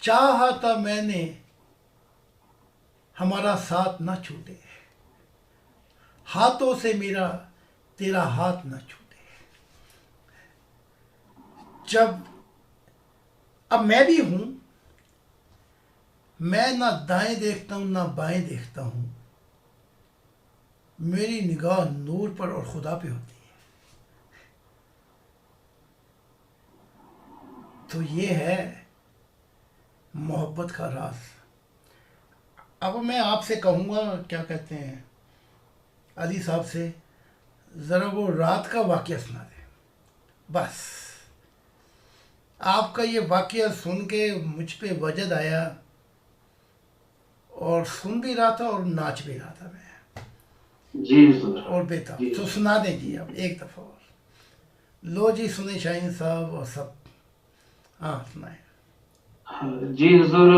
چاہا تھا میں نے ہمارا ساتھ نہ چھوٹے، ہاتھوں سے میرا تیرا ہاتھ نہ چھوٹے. جب اب میں بھی ہوں، میں نہ دائیں دیکھتا ہوں نہ بائیں دیکھتا ہوں، میری نگاہ نور پر اور خدا پہ ہوتی ہے. تو یہ ہے محبت کا راز. اب میں آپ سے کہوں گا، کیا کہتے ہیں، علی صاحب سے، ذرا وہ رات کا واقعہ سنا دیں. بس آپ کا یہ واقعہ سن کے مجھ پہ وجد آیا، اور سن بھی رہا تھا اور ناچ بھی رہا تھا میں، جی حضور. اور بیتاب. جی تو سنا دیں جی اب ایک دفعہ اور. لو جی سنیں شاہین صاحب اور سب. ہاں سنائیں. جی حضور،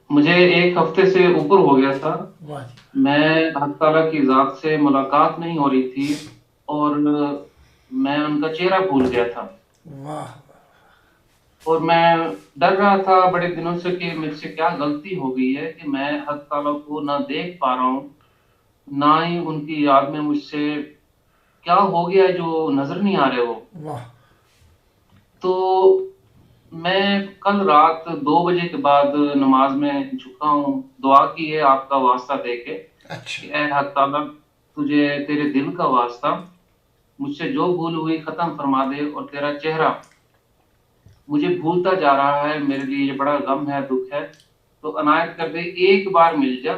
مجھے ایک ہفتے سے اوپر ہو گیا تھا، واہ جی. میں حق تعالیٰ کی ذات سے ملاقات نہیں ہو رہی تھی، اور میں ان کا چہرہ بھول گیا تھا. واہ. اور میں ڈر رہا تھا بڑے دنوں سے کہ مجھ سے کیا غلطی ہو گئی ہے کہ میں حق تعالیٰ کو نہ دیکھ پا رہا ہوں، نہ ہی ان کی یاد میں مجھ سے کیا ہو گیا ہے جو نظر نہیں آ رہے وہ. واہ. تو میں کل رات 2 بجے کے بعد نماز میں جھکا ہوں، دعا کی ہے آپ کا واسطہ دے کے اچھا. کہ اے حق تعالیٰ، تجھے تیرے دل کا واسطہ، مجھ سے جو بھول ہوئی ختم فرما دے، اور تیرا چہرہ مجھے بھولتا جا رہا ہے، میرے لیے یہ بڑا غم ہے، دکھ ہے، تو عنایت کر دے، ایک بار مل جا،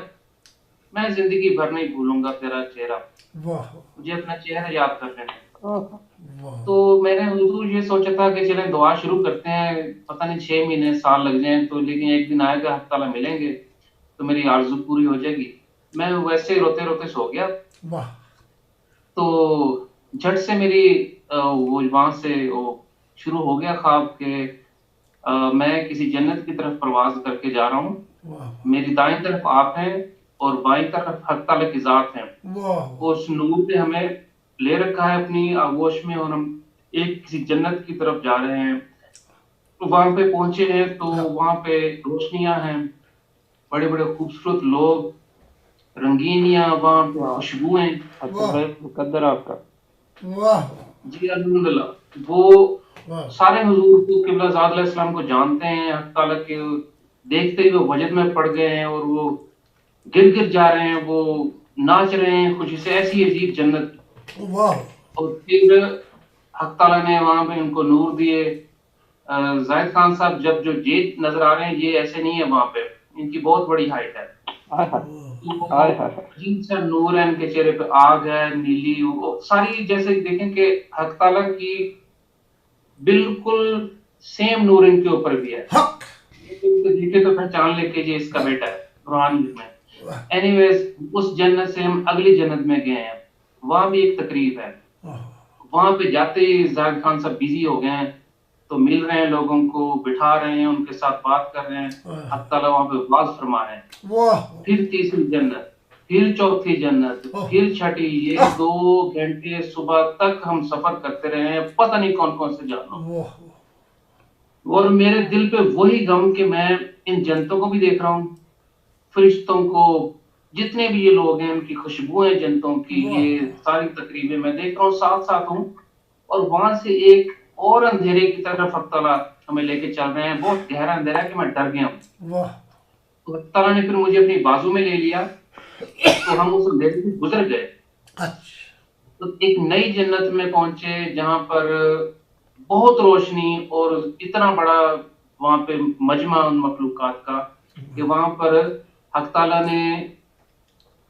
میں زندگی بھر نہیں بھولوں گا تیرا چہرہ، واہ. مجھے اپنا چہرہ یاد کر لینا. واہ. تو میں نے حضور یہ سوچا تھا کہ چلیں دعا شروع کرتے ہیں، پتہ نہیں 6 مہینے سال لگ جائیں تو، لیکن ایک دن آئے گا حق تعالیٰ ملیں گے تو میری آرزو پوری ہو جائے گی. میں ویسے ہی روتے روتے سو گیا. واہ. تو جھٹ سے میری وہ وہاں سے وہ شروع ہو گیا خواب کہ میں کسی جنت کی طرف پرواز کر کے جا رہا ہوں، واہ. میری دائیں طرف آپ ہیں اور بائیں طرف حق تعالیٰ کی ذات ہیں. واہ. اس نور نے ہمیں لے رکھا ہے اپنی آغوش میں، اور ہم ایک کسی جنت کی طرف جا رہے ہیں. وہاں پہ پہنچے ہیں تو وہاں پہ روشنیاں ہیں، بڑے بڑے خوبصورت لوگ، رنگینیاں، وہاں پہ خوشبوئیں. واہ. مقدر آپ کا. واہ. جی الحمدللہ. وہ واہ. سارے حضور کو، قبلہ زاد علیہ السلام کو جانتے ہیں، حق تعالیٰ کے دیکھتے ہی وہ وجد میں پڑ گئے ہیں، اور وہ گر گر جا رہے ہیں، وہ ناچ رہے ہیں خوشی سے، ایسی عجیب جنت. واہ. اور پھر حق تعالیٰ نے وہاں پہ ان کو نور دیے. زاہد خان صاحب، جب جو جیت نظر آ رہے ہیں یہ ایسے نہیں ہے، وہاں پہ ان کی بہت بڑی ہائٹ ہے. عجیب سا نور ہے ان کے چہرے پہ، آگ ہے نیلی، وہ ساری جیسے دیکھیں کہ حق تعالیٰ کی بالکل سیم نور ان کے اوپر بھی ہے. حق. ان کو دیکھے تو پہچان لے کے یہ اس کا بیٹا ہے روحانی میں. اینی ویز، اس جنت سے ہم اگلی جنت میں گئے ہیں، وہاں بھی ایک تقریب ہے. وہاں پہ جاتے ہی زاہد خان صاحب بزی ہو گئے ہیں، تو مل رہے ہیں لوگوں کو، بٹھا رہے ہیں، ان کے ساتھ بات کر رہے ہیں. حق تعالیٰ وہاں پہ واز فرما رہے ہیں. واہ. پھر تیسری جنت، پھر چوتھی جنت، پھر چھٹی. یہ 2 گھنٹے صبح تک ہم سفر کرتے رہے ہیں، پتہ نہیں کون کون سے جانور. اور میرے دل پہ وہی غم کہ میں ان جنتوں کو بھی دیکھ رہا ہوں، فرشتوں کو، جتنے بھی یہ لوگ ہیں ان کی خوشبوئیں جنتوں کی، یہ ساری تقریبیں میں دیکھ رہا ہوں، ساتھ ساتھ ہوں. اور وہاں سے ایک اور اندھیرے کی طرف حق تعالیٰ ہمیں لے کے چل رہے ہیں، بہت گہرا اندھیرا ہے کہ میں ڈر گیا ہوں. واہ. تو حق تعالیٰ نے پھر مجھے اپنی بازو میں لے لیا، تو ہم اس اندھیرے سے گزر گئے. اچھا. تو ایک نئی جنت میں پہنچے جہاں پر بہت روشنی، اور اتنا بڑا وہاں پہ مجمع ان مخلوقات کا کہ وہاں پر حق تعالیٰ نے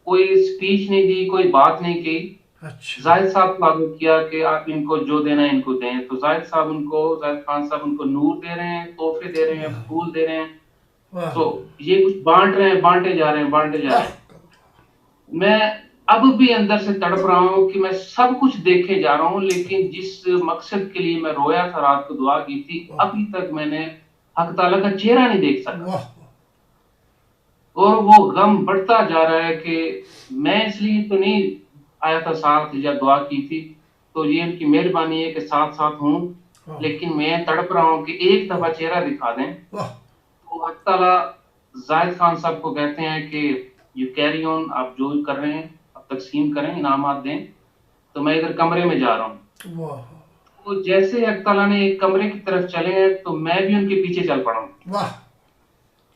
کوئی سپیچ نہیں دی، کوئی بات نہیں کی. اچھا. زاہد صاحب کو آگے کیا کہ آپ ان کو جو دینا ہے ان کو دیں. تو زاہد خان صاحب ان کو نور دے رہے ہیں، تحفے دے رہے ہیں، پھول دے رہے ہیں. تو یہ کچھ بانٹ رہے ہیں، بانٹے جا رہے ہیں. میں اب بھی اندر سے تڑپ رہا ہوں کہ میں سب کچھ دیکھے جا رہا ہوں، لیکن جس مقصد کے لیے میں رویا تھا، رات کو دعا کی تھی، ابھی تک میں نے حق تعالیٰ کا چہرہ نہیں دیکھ سکا. اور وہ غم بڑھتا جا رہا ہے کہ میں اس لیے تو نہیں آیا تھا ساتھ یا دعا کی تھی، تو یہ ان کی مہربانی ہے کہ ساتھ ساتھ ہوں، لیکن میں تڑپ رہا ہوں کہ ایک دفعہ چہرہ دکھا دیں. تو حق تعالیٰ زاہد خان صاحب کو کہتے ہیں کہ یو کیری آن، آپ جو کر رہے ہیں آپ تقسیم کریں، انعامات دیں، تو میں ادھر کمرے میں جا رہا ہوں۔ تو جیسے حق تعالیٰ نے ایک کمرے کی طرف چلے ہیں تو میں بھی ان کے پیچھے چل پڑا ہوں۔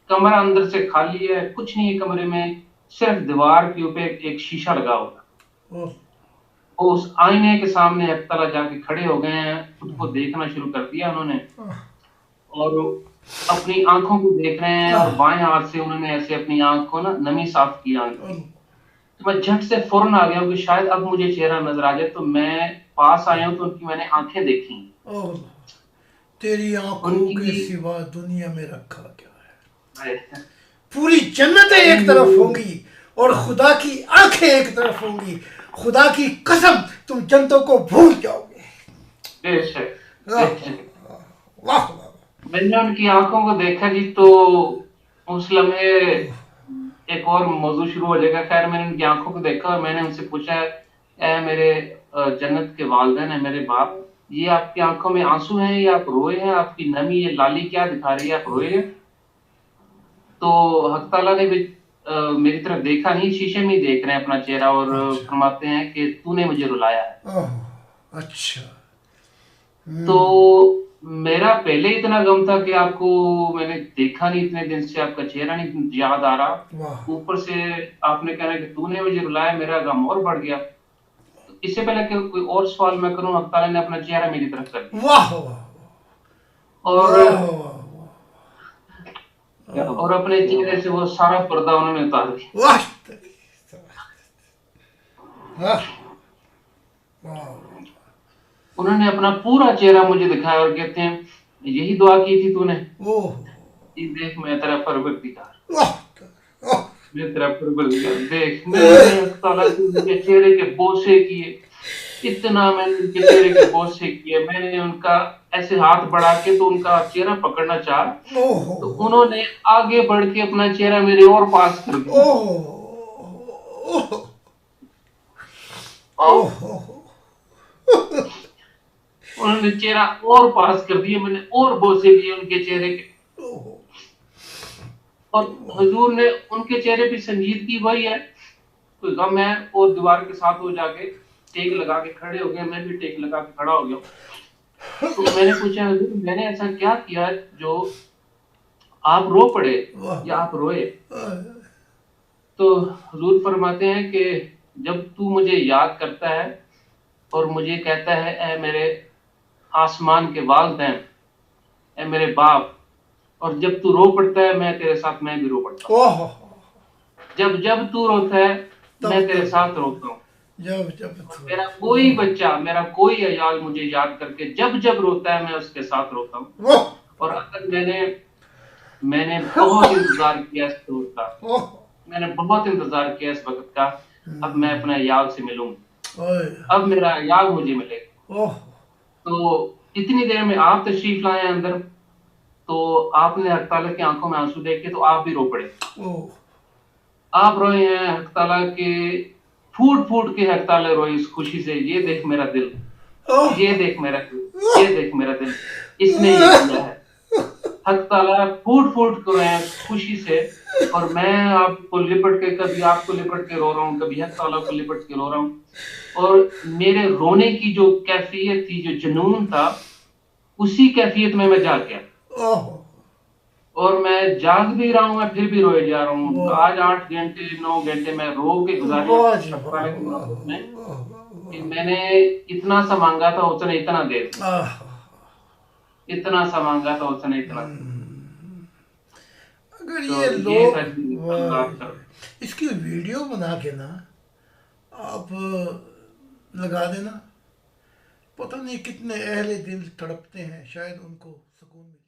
کمرہ اندر سے خالی ہے، کچھ نہیں ہے کمرے میں، صرف دیوار کے اوپر ایک شیشہ لگا ہوگا، اس آئینے کے سامنے حق تعالیٰ جا کے کھڑے ہو گئے ہیں، خود کو دیکھنا شروع کر دیا انہوں نے، اور اپنی آنکھوں کو دیکھ رہے ہیں، اور بائیں ہاتھ سے انہوں نے ایسے اپنی آنکھ کو نا نمی صاف کی آنکھ کی۔ تو میں جھٹ سے فوراً آ گیا ہوں کہ شاید اب مجھے چہرہ نظر آ جائے، تو میں پاس آیا ہوں تو ان کی میں نے آنکھیں دیکھی، تیری آنکھوں کے سوا دنیا میں رکھا کیا ہے؟ پوری جنتیں ایک طرف ہوں گی اور خدا کی آنکھیں ایک طرف ہوں گی، خدا کی قسم تم جنتوں کو بھول جاؤ گے۔ بے شک میں نے ان کی آنکھوں کو دیکھا جی، تو اس لمحے ایک اور موضوع شروع ہو جائے گا۔ خیر میں نے ان کی آنکھوں کو دیکھا اور میں نے ان سے پوچھا، اے میرے جنت کے والدین ہیں، میرے باپ، یہ آپ کی آنکھوں میں آنسو ہیں یا آپ روئے ہیں؟ آپ کی نمی یہ لالی کیا دکھا رہی ہے، آپ روئے ہیں؟ تو حق تعالیٰ نے بھی میری طرف دیکھا نہیں، شیشے میں ہی دیکھ رہے ہیں اپنا چہرہ، اور فرماتے ہیں کہ تو نے مجھے رلایا ہے۔ اچھا، تو میرا پہلے اتنا غم تھا کہ آپ کو میں نے دیکھا نہیں اتنے دن سے، آپ کا چہرہ نہیں یاد آ رہا، اوپر سے آپ نے کہنا کہ تو نے مجھے رلایا، میرا غم اور بڑھ گیا۔ اس سے پہلے کہ کوئی اور سوال میں کروں، حق تعالیٰ نے اپنا چہرہ میری طرف کر دیا اور اپنے چہرے سے وہ سارا پردہ انہوں نے اتار دیا۔ انہوں نے اپنا پورا چہرہ مجھے دکھایا اور کہتے ہیں یہی دعا کی تھی تو نے؟ دیکھ میں تیرا پروردگار، میں تیرا پروردگار، دیکھ میں نے حق تعالیٰ کے چہرے کے بوسے کیے، اتنا میں نے ان کے چہرے کے بوسے کیے، میں نے ان کا ایسے ہاتھ بڑھا کے تو ان کا چہرہ پکڑنا چاہا، تو انہوں نے آگے بڑھ کے اپنا چہرہ میرے اور پاس کر دیا، انہوں نے چہرہ اور پاس کر دیا، میں نے اور بوسے کیے ان کے چہرے کے، اور حضور نے ان کے چہرے پہ سنجیدگی وہی ہے، کوئی غم ہے، اور دیوار کے ساتھ وہ جا کے ٹیک لگا کے کھڑے ہو گئے، میں بھی ٹیک لگا کے کھڑا ہو گیا۔ تو میں نے پوچھا حضور میں نے ایسا کیا کیا جو آپ رو پڑے یا آپ روئے؟ تو حضور فرماتے ہیں کہ جب تو مجھے یاد کرتا ہے اور مجھے کہتا ہے اے میرے آسمان کے والدین، اے میرے باپ، اور جب تو رو پڑتا ہے میں تیرے ساتھ میں بھی رو پڑتا ہوں، جب تو روتا ہے میں تیرے ساتھ روتا ہوں، میرا کوئی بچہ، میرا کوئی عیال مجھے یاد کر کے جب روتا ہے میں اس کے ساتھ روتا ہوں، اور اگر میں نے بہت انتظار کیا اس دور کا، میں نے بہت انتظار کیا اس وقت کا، اب میں اپنے عیال سے ملوں، اب میرا عیال مجھے ملے۔ تو اتنی دیر میں آپ تشریف لائے اندر، تو آپ نے حق تعالیٰ کی آنکھوں میں آنسو دیکھ کے تو آپ بھی رو پڑے، آپ روئے ہیں، حق تعالیٰ کے پھوٹ پھوٹ کے حق تعالیٰ روئے اس خوشی سے، یہ دیکھ میرا دل، یہ دیکھ میرا دل، یہ دیکھ میرا دل، اس نے یہ کیا ہے۔ حق تعالیٰ پھوٹ پھوٹ کر روئے ہیں خوشی سے، اور میں آپ کو لپٹ کے، کبھی آپ کو لپٹ کے رو رہا ہوں، کبھی حق تعالیٰ کو لپٹ کے رو رہا ہوں، اور میرے رونے کی جو کیفیت تھی، جو جنون تھا، اسی کیفیت میں جاگ گیا، اور میں جاگ بھی رہا ہوں، میں پھر بھی روئے جا رہا ہوں۔ آج 8 گھنٹے 9 گھنٹے میں رو کے گزارے میں، کہ میں نے اتنا سا مانگا تھا اس نے اتنا دے دیا، اتنا سا مانگا تھا اس نے اتنا دے دیا۔ اگر یہ لوگ اس کی ویڈیو بنا کے نا آپ لگا دینا، پتہ نہیں کتنے اہل دل تڑپتے ہیں، شاید ان کو سکون ملے۔